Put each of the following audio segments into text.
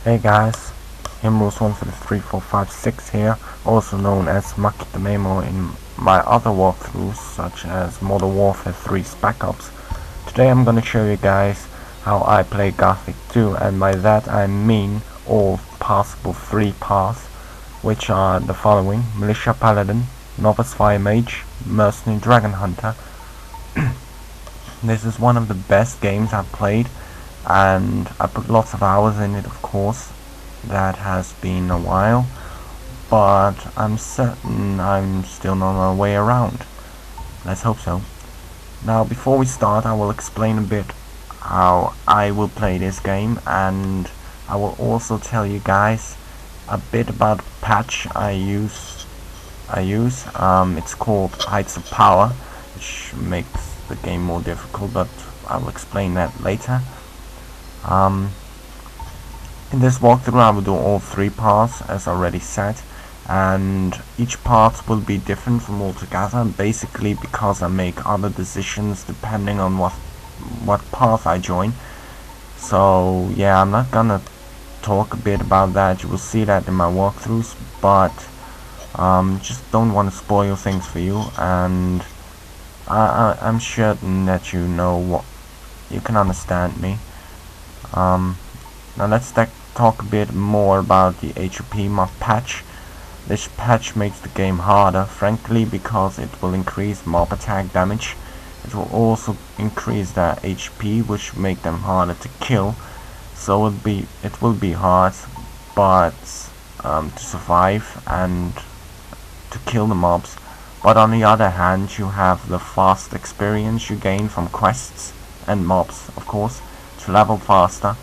Hey guys, Himros134556 here, also known as Maki the Memo in my other walkthroughs such as Modern Warfare 3 Spec Ops. Today I'm gonna show you guys how I play Gothic 2, and by that I mean all possible 3 paths, which are the following: Militia Paladin, Novice Fire Mage, Mercenary Dragon Hunter. This is one of the best games I've played, and I put lots of hours in it, of course. That has been a while, but I'm certain I'm still on my way around. Let's hope so. Now, before we start, I will explain a bit how I will play this game, and I will also tell you guys a bit about the patch I use. It's called Heights of Power, which makes the game more difficult, but I will explain that later. In this walkthrough I will do all 3 paths as already said, and each path will be different from all together, basically because I make other decisions depending on what path I join. So yeah, I'm not gonna talk a bit about that, you will see that in my walkthroughs, but just don't want to spoil things for you, and I'm certain that you know what you can understand me. Now let's talk a bit more about the HoP mob patch. This patch makes the game harder, frankly, because it will increase mob attack damage. It will also increase their HP, which will make them harder to kill. So it will be hard, but to survive and to kill the mobs. But on the other hand, you have the fast experience you gain from quests and mobs, of course, to level faster,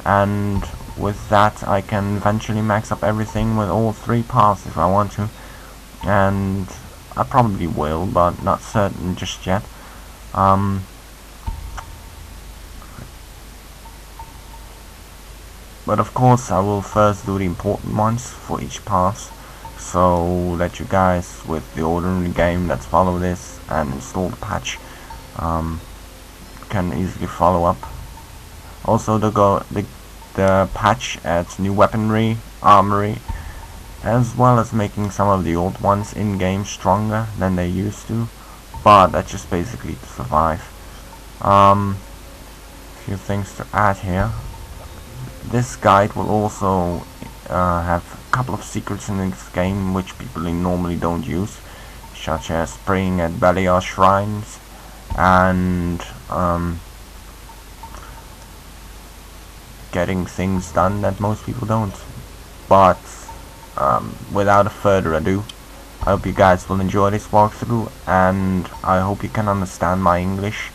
and with that I can eventually max up everything with all 3 paths if I want to, and I probably will, but not certain just yet. But of course I will first do the important ones for each path, so that you guys with the ordinary game that follow this and install the patch can easily follow up. Also the patch adds new weaponry, armory, as well as making some of the old ones in-game stronger than they used to, but that's just basically to survive. Few things to add here. This guide will also have a couple of secrets in this game which people normally don't use, such as praying at Beliar shrines and getting things done that most people don't. But without further ado, I hope you guys will enjoy this walkthrough, and I hope you can understand my English.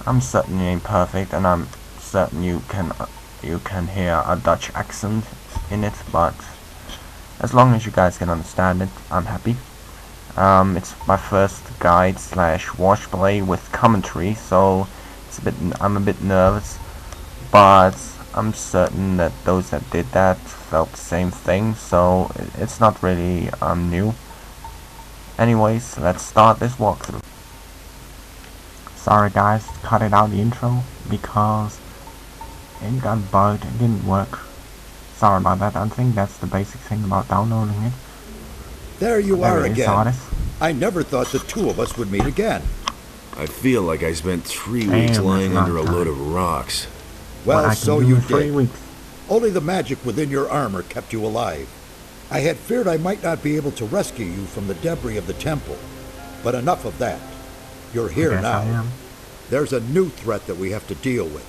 I'm certain it ain't perfect, and I'm certain you can hear a Dutch accent in it, but as long as you guys can understand it, I'm happy. It's my first guide / watch play with commentary, so I'm a bit nervous, but I'm certain that those that did that felt the same thing, so it's not really new. Anyways, let's start this walkthrough. Sorry guys, cut it out the intro because it got bugged, it didn't work. Sorry about that. I think that's the basic thing about downloading it. There you are again. Xardas. I never thought the 2 of us would meet again. I feel like I spent 3 weeks lying under a load of rocks. Well, so you did. Weeks. Only the magic within your armor kept you alive. I had feared I might not be able to rescue you from the debris of the temple. But enough of that. You're here now. There's a new threat that we have to deal with.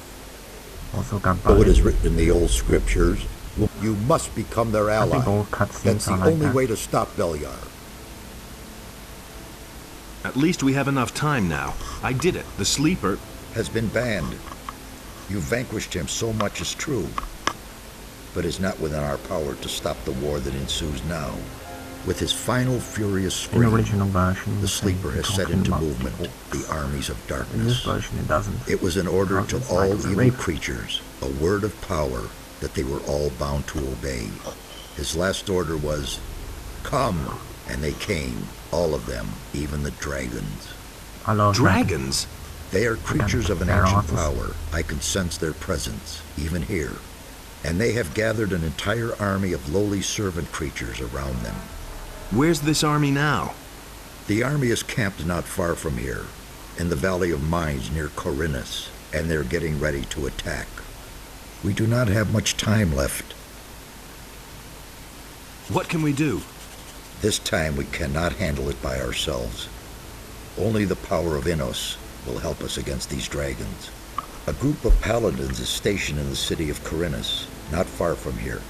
Also got Though it is written in the old scriptures, you must become their ally. That's the only way to stop Beliar. At least we have enough time now. I did it. The sleeper has been banned. You vanquished him, so much is true. But it's not within our power to stop the war that ensues now. With his final furious scream, the sleeper has set into movement the armies of darkness. In this version it doesn't. It was an order to all evil creatures, a word of power that they were all bound to obey. His last order was, "Come," and they came, all of them, even the dragons. I love dragons? They are creatures of an ancient power. I can sense their presence, even here. And they have gathered an entire army of lowly servant creatures around them. Where's this army now? The army is camped not far from here, in the Valley of Mines near Khorinis, and they're getting ready to attack. We do not have much time left. What can we do? This time we cannot handle it by ourselves. Only the power of Innos will help us against these dragons. A group of paladins is stationed in the city of Khorinis, not far from here.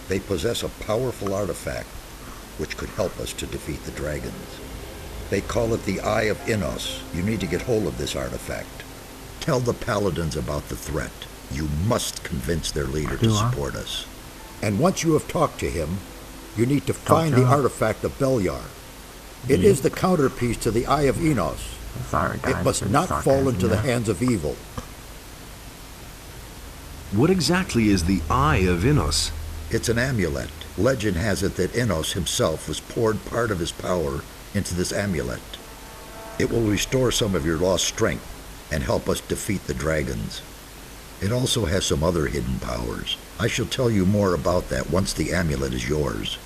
They possess a powerful artifact which could help us to defeat the dragons. They call it the Eye of Innos. You need to get hold of this artifact. Tell the paladins about the threat. You must convince their leader to support us. And once you have talked to him, you need to find the artifact of Beliar. It is the counterpiece to the Eye of Innos. Sorry, guys, it must not fall into the hands of evil. What exactly is the Eye of Innos? It's an amulet. Legend has it that Innos himself was poured part of his power into this amulet. It will restore some of your lost strength and help us defeat the dragons. It also has some other hidden powers. I shall tell you more about that once the amulet is yours.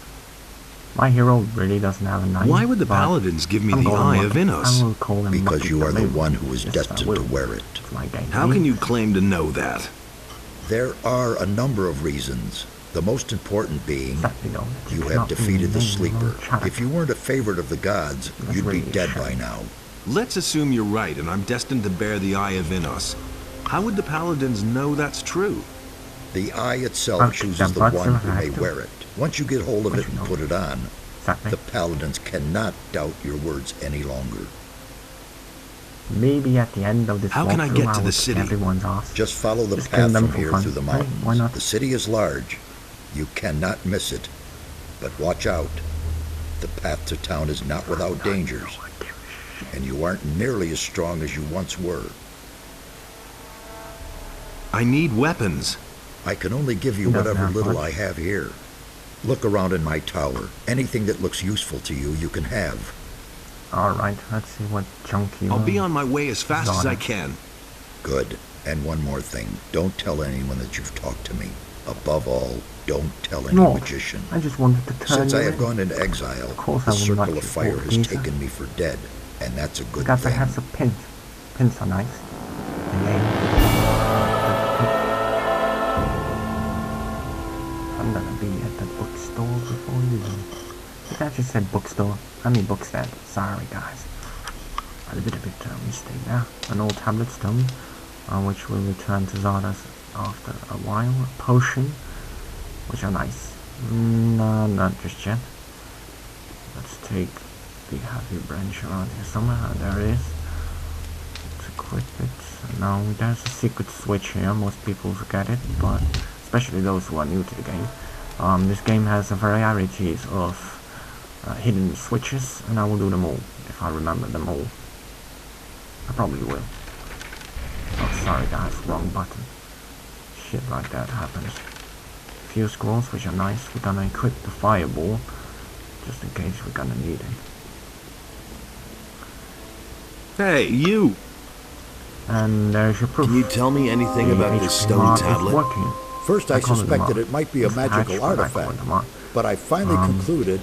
My hero really doesn't have a name. Why would the paladins give me the Eye of Innos? I will call him because you are the one who is destined to wear it. How can you claim to know that? There are a number of reasons. The most important being, you have defeated the Sleeper. If you weren't a favorite of the gods, you'd be dead by now. Let's assume you're right and I'm destined to bear the Eye of Innos. How would the paladins know that's true? The eye itself chooses the one who may wear it. Once you get hold of it and put it on, the paladins cannot doubt your words any longer. Maybe at the end of this How can I get to the city? Just follow the path from here through the mountains. The city is large. You cannot miss it. But watch out. The path to town is not without dangers. And you aren't nearly as strong as you once were. I need weapons. I can only give you whatever little I have here. Look around in my tower. Anything that looks useful to you, you can have. Alright, let's see what junk you I'll be on my way as fast as I can. Good. And one more thing. Don't tell anyone that you've talked to me. Above all, don't tell any magician. I just wanted to tell Since I have gone into exile, the Circle of Fire has taken me for dead. And that's a good thing. I have some pins. Pins are nice. I'm gonna be at the bookstore before you. It actually said bookstore. I mean bookstand. Sorry guys. A little bit mistake there. An old tablet stone, which will return to Xardas after a while. A potion, which are nice. No, not just yet. Let's take the heavy branch around here somewhere. There it is. Let's equip it. Now there's a secret switch here. Most people forget it, but especially those who are new to the game. This game has a variety of hidden switches, and I will do them all if I remember them all. I probably will. Oh, sorry guys, wrong button. Shit like that happens. Few scrolls, which are nice. We're gonna equip the fireball, just in case we're gonna need it. Hey, you! And there's your proof. Can you tell me anything about this stone tablet? First I suspected it might be a magical artifact, but I finally concluded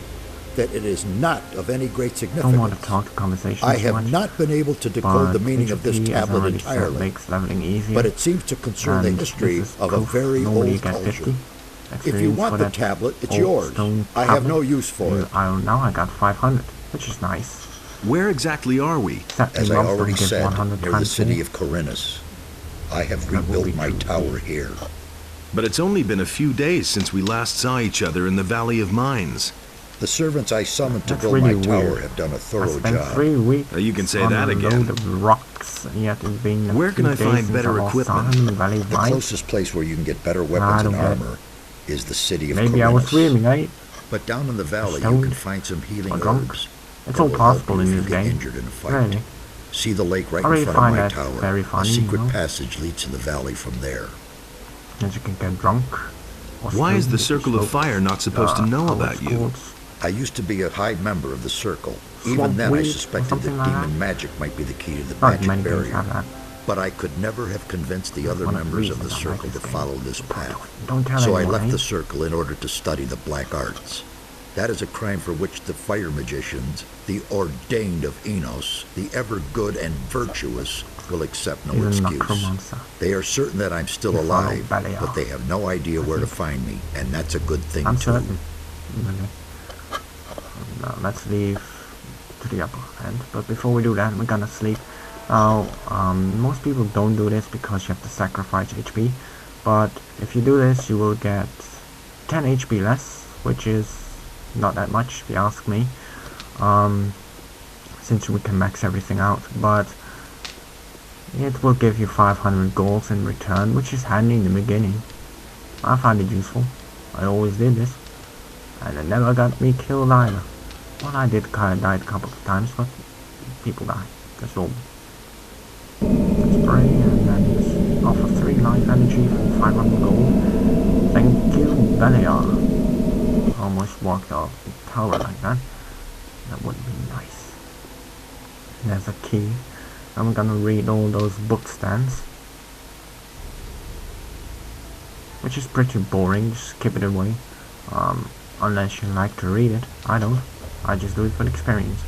that it is not of any great significance. Don't want to talk conversation I have not been able to decode the meaning of this tablet entirely, but it seems to concern the history of a very old culture. If you want the tablet, it's yours. I have no use for it. Now I got 500, which is nice. Where exactly are we? As I already said, near the city of Khorinis. I have rebuilt my tower here. But it's only been a few days since we last saw each other in the Valley of Mines. The servants I summoned to build my tower have done a thorough job. 3 weeks you can say that again. Of rocks, yet it's been where can I find better equipment? The closest place where you can get better weapons and armor is the city of Khorinis. Maybe I was dreaming, eh? But down in the valley you can find some healing herbs. It's all possible in this game. Injured in a fight. Really? See the lake right in front of my tower. A secret passage leads to the valley from there. And you can get drunk. Why is the Circle of Fire not supposed to know about you? I used to be a high member of the Circle. Even then I suspected that demon magic might be the key to the magic barrier. But I could never have convinced the other members of the circle to follow this path. Don't So I left the circle in order to study the black arts. That is a crime for which the fire magicians, the ordained of Innos, the ever good and virtuous, will accept no excuse. They are certain that I'm still alive, but they have no idea where to find me, and that's a good thing I'm too. certain. Okay. Now let's leave to the upper end, but before we do that, we're gonna sleep. Now, most people don't do this because you have to sacrifice HP, but if you do this, you will get 10 HP less, which is not that much if you ask me, since we can max everything out, but it will give you 500 golds in return, which is handy in the beginning. I find it useful. I always did this, and it never got me killed either. Well, I did kind of die a couple of times, but people die. That's all. Spray, and then just offer 3 life energy for 500 gold. Thank you, Beliar. Almost walked off the tower like that. That would be nice. There's a key. I'm gonna read all those book stands, which is pretty boring. Just keep it away, unless you like to read it. I don't. I just do it for the experience.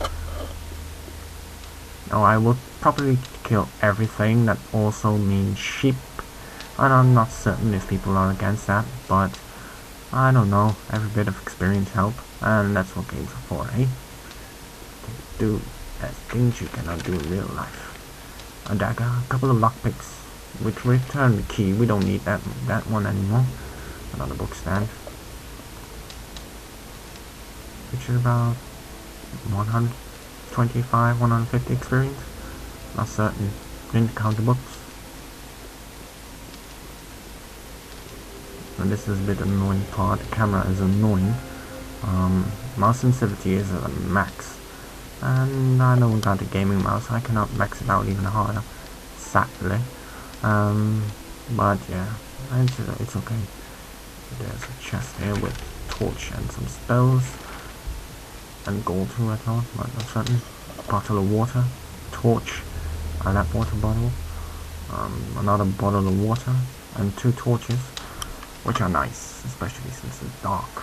Now I will probably kill everything that also means sheep, and I'm not certain if people are against that, but I don't know. Every bit of experience helps, and that's what games are for, eh? To do things you cannot do in real life. A dagger, a couple of lockpicks, which return the key. We don't need that one anymore. Another book stand, which is about 125, 150 experience. Not certain. Didn't count the books. And this is a bit annoying part. The camera is annoying. Mouse sensitivity is at a max. And I don't got a gaming mouse. I cannot max it out even harder, sadly. But yeah, it's okay. There's a chest here with torch and some spells. And gold too, I thought, but not certain. Bottle of water, torch, that water bottle, another bottle of water, and 2 torches, which are nice, especially since it's dark.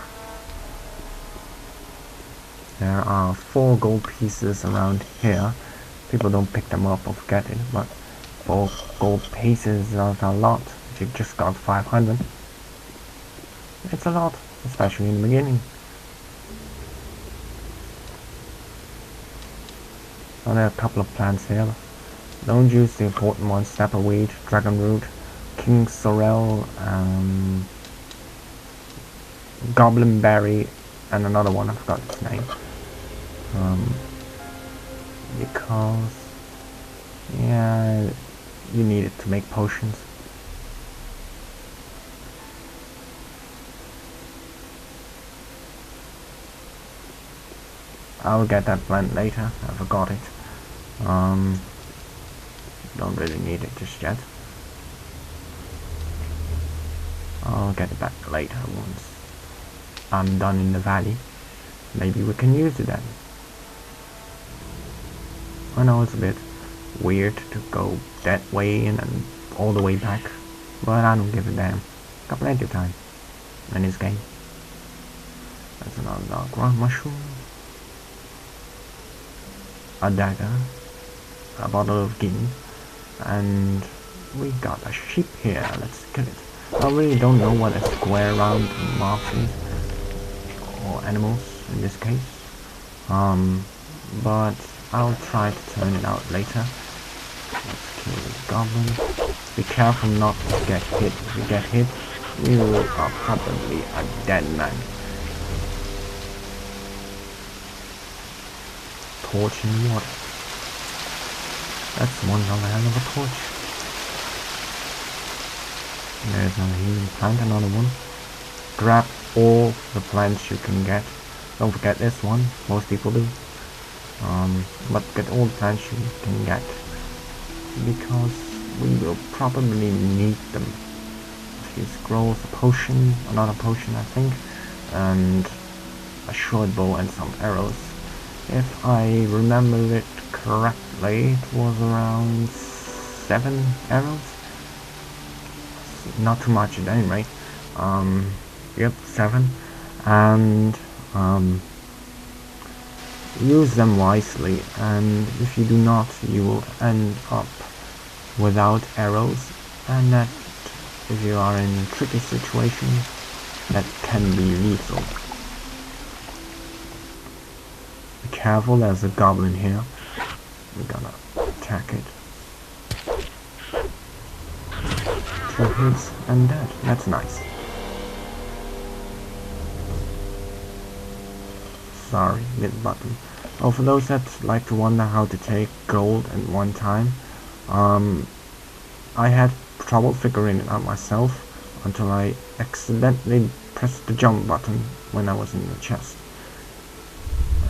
There are 4 gold pieces around here. People don't pick them up or forget it, but 4 gold pieces is a lot. If you've just got 500, it's a lot, especially in the beginning. So there are a couple of plants here. Don't use the important ones: snapperweed, dragon root, king sorrel, goblin berry, and another one, I forgot its name. Because yeah, you need it to make potions. I'll get that plant later. I forgot it. Don't really need it just yet. I'll get it back later once I'm done in the valley. Maybe we can use it then. I know it's a bit weird to go that way and then all the way back, but I don't give a damn. Got plenty of time in this game. That's another dark ground mushroom. A dagger, a bottle of ghee, and we got a sheep here. Let's kill it. I really don't know what a square round moth is, or animals in this case, but I'll try to turn it out later. Let's kill this goblin. Be careful not to get hit. If you get hit, you are probably a dead man. Torch in water. That's one hell of a torch. There's another healing plant, another one. Grab all the plants you can get. Don't forget this one, most people do. But get all the plants you can get, because we will probably need them. A few scrolls, a potion, another potion I think, and a short bow and some arrows. If I remember it correctly, it was around 7 arrows. Not too much at any rate. Yep, 7. And use them wisely, and if you do not, you will end up without arrows, and that, if you are in a tricky situation, that can be lethal. Be careful, there's a goblin here. We're gonna attack it. 2 hits and dead. That's nice. Sorry, mid button. Oh, for those that like to wonder how to take gold at one time, I had trouble figuring it out myself until I accidentally pressed the jump button when I was in the chest,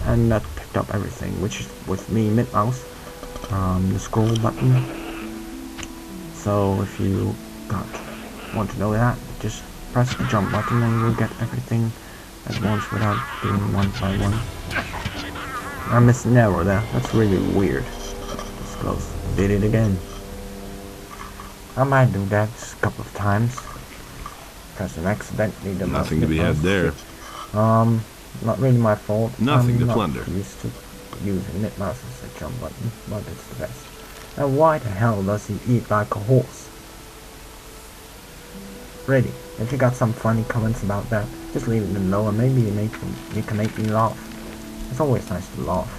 and that picked up everything, which is with me mid mouse, the scroll button. So if you want to know that, just press the jump button and you'll get everything at once without doing one by one. I missed an arrow there. That's really weird. It's close. Did it again. I might do that a couple of times. Press an accidentally. Nothing to be had there. Not really my fault. Nothing to plunder. I'm not used to using it mouse as a jump button, but it's the best. And why the hell does he eat like a horse? Really, if you got some funny comments about that, just leave it below and maybe you can make me laugh. It's always nice to laugh.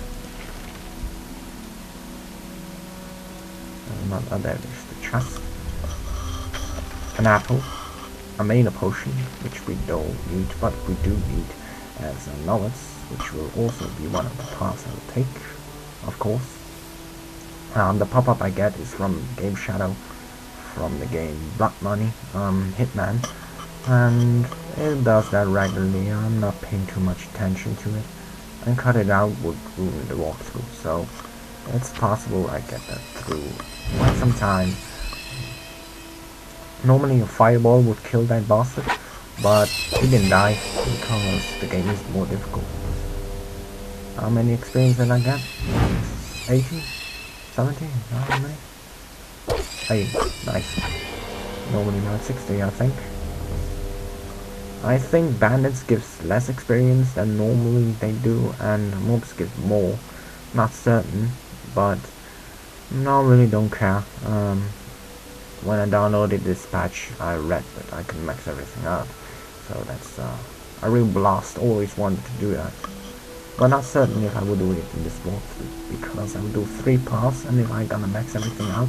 And there is the chest. An apple. A mana potion, which we don't need, but we do need as a Nameless, which will also be one of the parts I will take, of course. The pop-up I get is from Game Shadow, from the game Blood Money, Hitman, and it does that regularly. I'm not paying too much attention to it, and cut it out would ruin the walkthrough, so it's possible I get that through quite some time. Normally a fireball would kill that bastard, but he didn't die because the game is more difficult. How many experience did I get? 80? 70? How many? 8. Nice. Normally about 60, I think. I think bandits gives less experience than normally they do, and mobs give more. Not certain, but no, really don't care. When I downloaded this patch, I read that I can max everything out. So that's a real blast. Always wanted to do that, but not certain if I would do it in this walkthrough, because I will do 3 parts, and if I'm gonna max everything out,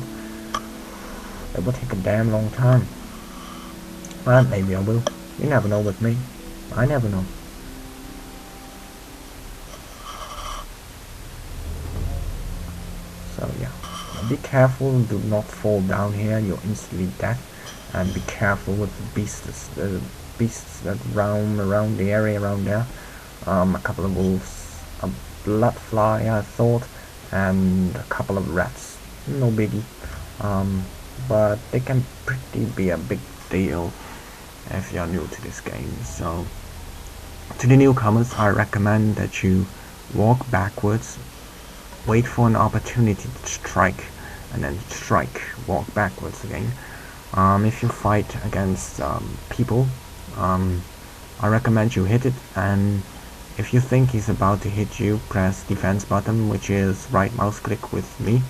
it will take a damn long time. But maybe I will. You never know with me. I never know. So yeah, be careful. Do not fall down here. You're instantly dead. And be careful with the beasts that roam around the area around there. A couple of wolves, a blood fly, I thought, and a couple of rats. No biggie. But they can pretty be a big deal if you're new to this game. So to the newcomers, I recommend that you walk backwards, wait for an opportunity to strike, and then strike, walk backwards again. If you fight against people, I recommend you hit it, and if you think he's about to hit you, press defense button, which is right mouse click with me,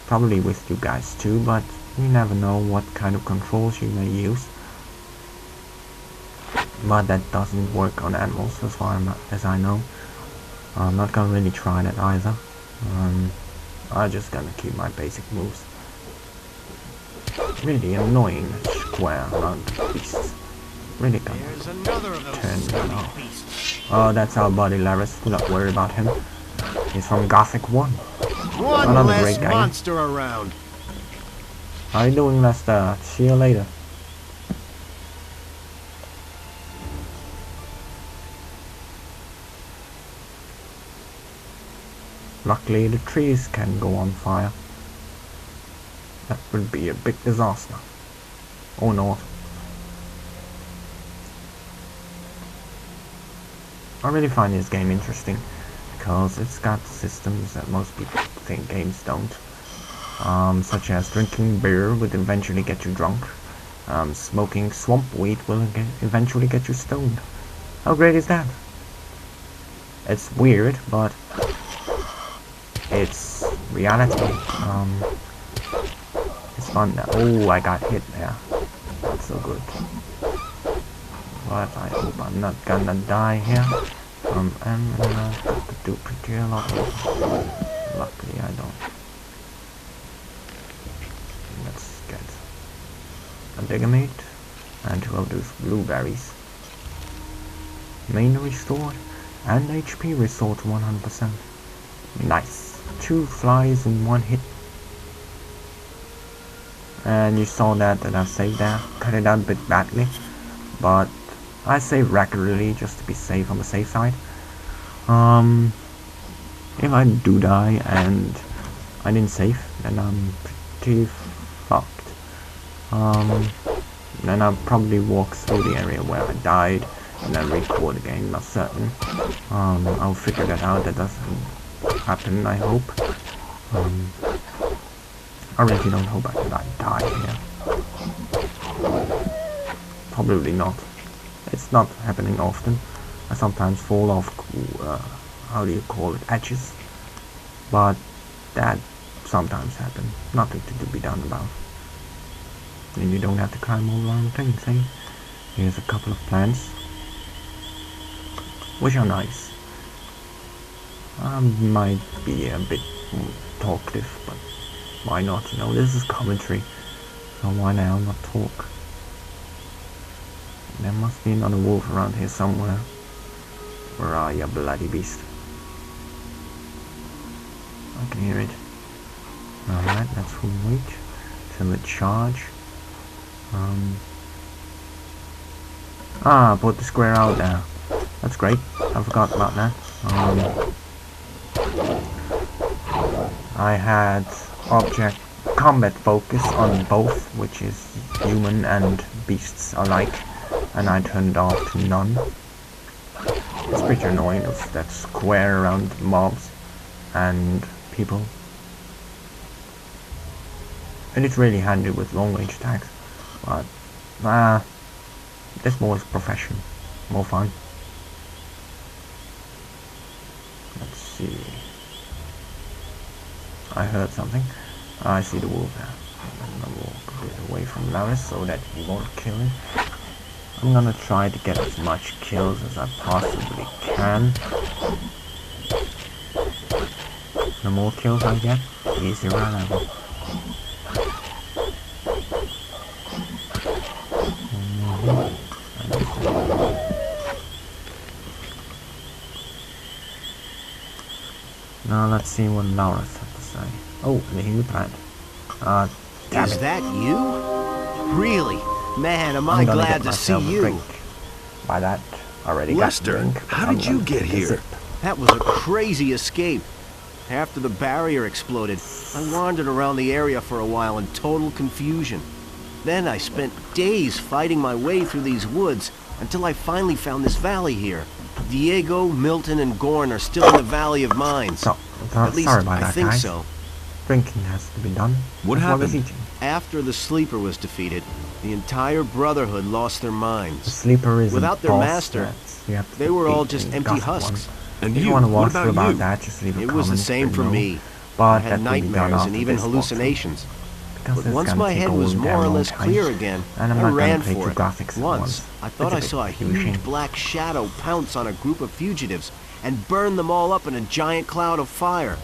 probably with you guys too, but you never know what kind of controls you may use. But that doesn't work on animals as far as I know. I'm not gonna really try that either. I'm just gonna keep my basic moves. Really annoying square around the beasts. Really gonna turn that off. Oh, that's our buddy Laris. Do not worry about him. He's from Gothic I. Another great guy. Monster around. How you doing, Lester? See you later. Luckily, the trees can go on fire. That would be a big disaster. Or not. I really find this game interesting because it's got systems that most people think games don't. such as drinking beer would eventually get you drunk. Smoking swamp weed will eventually get you stoned. How great is that? It's weird, but it's reality. It's fun. Oh, I got hit there. Not so good. But I hope I'm not gonna die here. I'm gonna have to do pretty a lot. Luckily, I don't. Let's get a bigger meat and 2 of those blueberries. Main restored and HP restored to 100%. Nice. 2 flies in 1 hit. And you saw that I saved there. Cut it out a bit badly, but I save regularly just to be safe on the safe side. If I do die and I didn't save, then I'm pretty fucked. Then I'll probably walk through the area where I died and then record again, not certain. I'll figure that out. That doesn't happen, I hope. I really don't hope I die here. Probably not. It's not happening often. I sometimes fall off, how do you call it, edges. But that sometimes happens. Nothing to be done about. And you don't have to climb all around things, eh? Here's a couple of plants, which are nice. I might be a bit talkative, but why not? You know, this is commentary, so why now not talk? There must be another wolf around here somewhere. Where are you, bloody beast? I can hear it. Alright, let's wait till it charge. Put the square out there. That's great. I forgot about that. I had object combat focus on both, which is human and beasts alike, and I turned it off to none. It's pretty annoying, it's that square around mobs and people. And it's really handy with long range attacks, but this more is professional, more fun. Let's see. I heard something. I see the wolf there. I'm gonna walk a bit away from Laris so that he won't kill him. I'm gonna try to get as much kills as I possibly can. The more kills I get, the easier I level. Now let's see what Laris has to say. Oh, the healing plant. Damn Is it. that you? Really? Man, am I I'm gonna glad get to myself see a you. drink. By that, already Lester, got a drink. how I'm did you gonna get take a here? sip. That was a crazy escape. After the barrier exploded, I wandered around the area for a while in total confusion. Then I spent days fighting my way through these woods until I finally found this valley here. Diego, Milton, and Gorn are still in the Valley of Mines. So, At least sorry about I that, think guys. so. Drinking has to be done. What as well as happened? eating. After the Sleeper was defeated, the entire Brotherhood lost their The minds. sleeper is Without their boss master, that you have to they were all defeat just in the empty Gothic husks. one. And If you you, want to what watch about about you? that, just leave a It comment. was the same for below. me. But I that had will be done nightmares after and even this walkthrough, hallucinations. because But it's once gonna my take head a was damn more or long less time. clear again, And I'm I not ran gonna play for two it. Gothics at Once, I thought I It's a saw a bit confusing. huge black shadow pounce on a group of fugitives and burn them all up in a giant cloud of fire.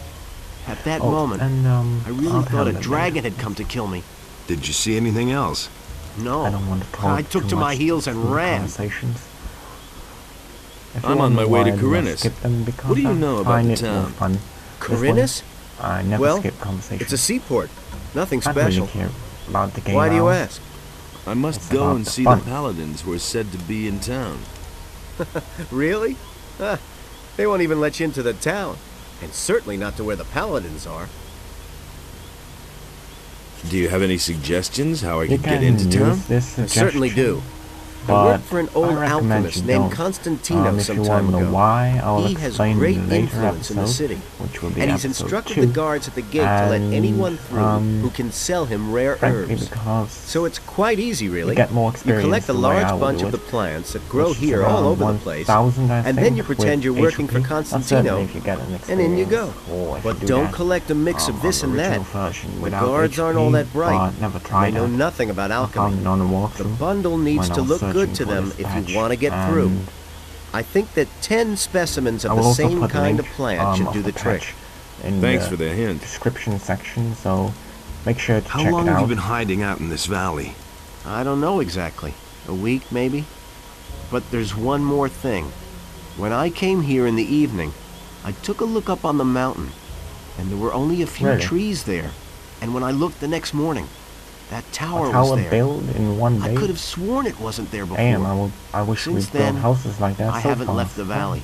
At that moment, and, I really I'll thought tell a them dragon later. had come to kill me. Did you see anything else? No, I don't want to talk I took too to my much heels and through ran. Conversations. If you I'm on want my way to why I do Khorinis. skip them, because What do you I know about find the it more town? fun. This way, Khorinis? I never Well, skip conversations. It's a seaport. Nothing I don't really special. care about the game. Why do you hours. ask? I must It's go about and the see fun. the paladins who are said to be in town. Really? They won't even let you into the town. And certainly not to where the paladins are. Do you have any suggestions how I You can get can into use town? this I certainly suggestion do. I worked for an old alchemist named Constantino if some you time want to know ago. why, I'll He has explain great in the later influence in the episode, city, which will be and he's episode instructed 2. the guards at the gate to let anyone through who can sell him rare frankly, herbs. because So it's quite easy, really. you get more You experience collect a the way I large will bunch do of the it, plants that grow which is here all around over the place, 1,000, I and then think, you pretend you're with working for HoP. Constantino, If you get an and in you go. experience, or if But you do don't that, collect a mix of this on and the that. original version The without guards aren't HoP, all that bright. but never They tried know that. nothing about I alchemy. found it on a The walkthrough bundle needs when I to was look searching good to for them this if patch, you want to get through. and I think that 10 specimens I of will the also same put the kind link, of plant should of do the trick. patch in Thanks the for the hint. description section, so make sure to How check long it have out. you been hiding out in this valley? I don't know exactly. A week, maybe? But there's one more thing. When I came here in the evening, I took a look up on the mountain, and there were only a few Really? trees there. And when I looked the next morning, that tower A was tower there. built in one I day? could have sworn it wasn't there before. Damn, I wish Since we'd built then, houses like that I so haven't fast. left the valley.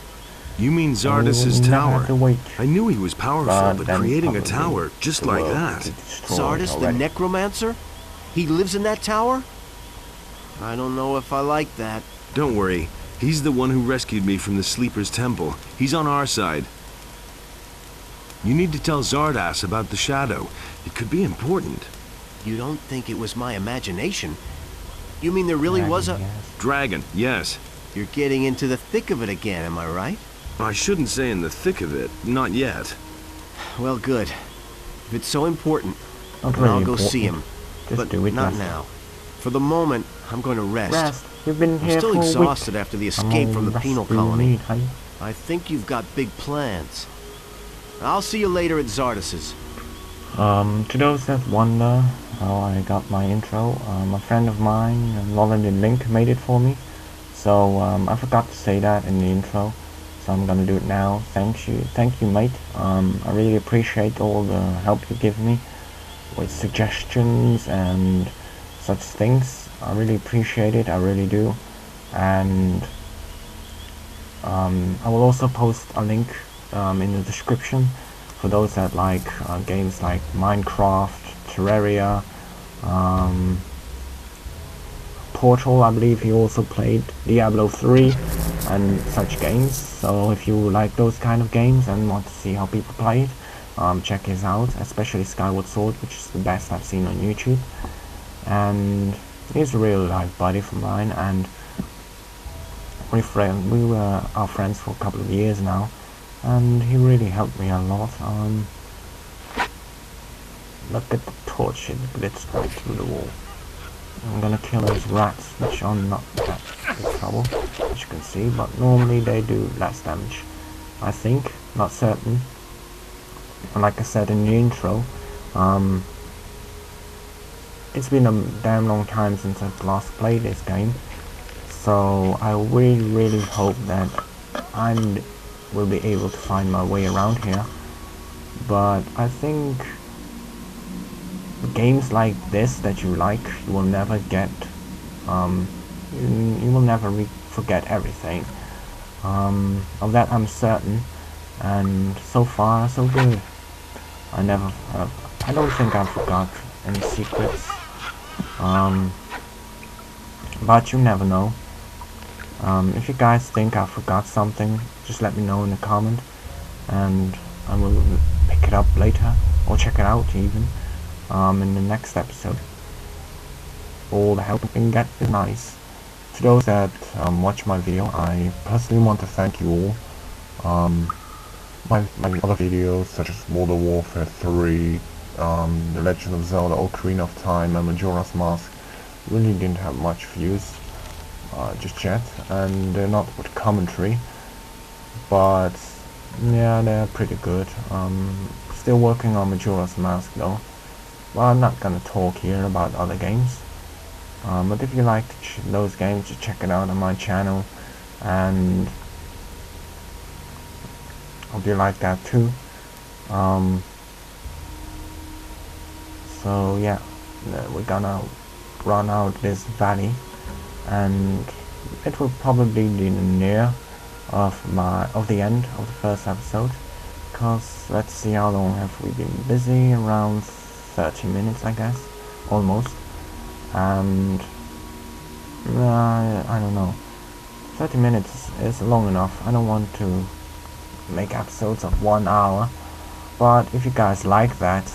You mean So we Xardas' would never have to tower? wait I knew he was powerful, but but then creating a probably tower just the like world that. would be destroyed Xardas the already. necromancer? He lives in that tower? I don't know if I like that. Don't worry. He's the one who rescued me from the Sleeper's Temple. He's on our side. You need to tell Xardas about the shadow. It could be important. You don't think it was my imagination? You mean there really was a... Yes. Dragon, yes. You're getting into the thick of it again, am I right? I shouldn't say in the thick of it. Not yet. Well, good. If it's so important, Not then really I'll go important. see him. Just But do it not Lester. now. For the moment, I'm going to rest. Rest. You've been I'm here still for a week. exhausted after the escape How from the much penal rest do you colony. need, hey? I think you've got big plans. I'll see you later at Xardas's. To those that wonder how I got my intro, a friend of mine, Nolan and Link, made it for me. So I forgot to say that in the intro, so I'm gonna do it now. Thank you, mate. I really appreciate all the help you give me with suggestions and such things. I really appreciate it. I really do. And I will also post a link in the description for those that like games like Minecraft, Terraria, Portal. I believe he also played Diablo 3 and such games. So if you like those kind of games and want to see how people play it, check his out, especially Skyward Sword, which is the best I've seen on YouTube. And he's a real life buddy of mine, and we were our friends for a couple of years now, and he really helped me a lot. Look at the torch, it blitzed right through the wall. I'm gonna kill those rats, which are not that big trouble, as you can see, but normally they do less damage, I think, not certain. And like I said in the intro, it's been a damn long time since I've last played this game, so I really hope that I will be able to find my way around here. But I think games like this that you like, you will never get, you will never forget everything. Of that I'm certain, and so far so good. I don't think I forgot any secrets, but you never know. If you guys think I forgot something, just let me know in the comment, and I will pick it up later, or check it out even, in the next episode. All the help you can get is nice. To those that watch my video, I personally want to thank you all. My other videos, such as Modern Warfare 3, The Legend of Zelda, Ocarina of Time, and Majora's Mask, really didn't have much views just yet, and they're not with commentary, but yeah, they're pretty good. Still working on Majora's Mask though. Well, I'm not gonna talk here about other games, but if you like those games, just check it out on my channel, and hope you like that too. So yeah, we're gonna run out this valley, and it will probably be near of the end of the first episode, because let's see, how long have we been busy? Around 30 minutes, I guess, almost. And I don't know. 30 minutes is long enough. I don't want to make episodes of 1 hour. But if you guys like that,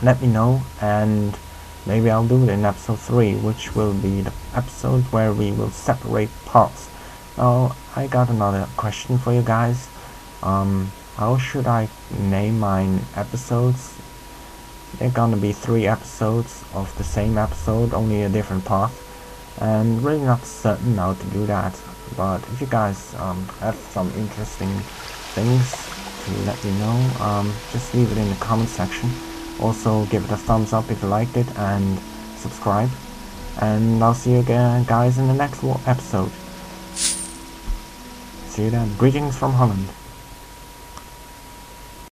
let me know, and maybe I'll do it in episode 3, which will be the episode where we will separate parts. Now, I got another question for you guys. How should I name my episodes? They're gonna be 3 episodes of the same episode, only a different path. And really not certain how to do that. But if you guys have some interesting things to let me know, just leave it in the comment section. Also give it a thumbs up if you liked it, and subscribe. And I'll see you again, guys, in the next episode. See you then. Greetings from Holland.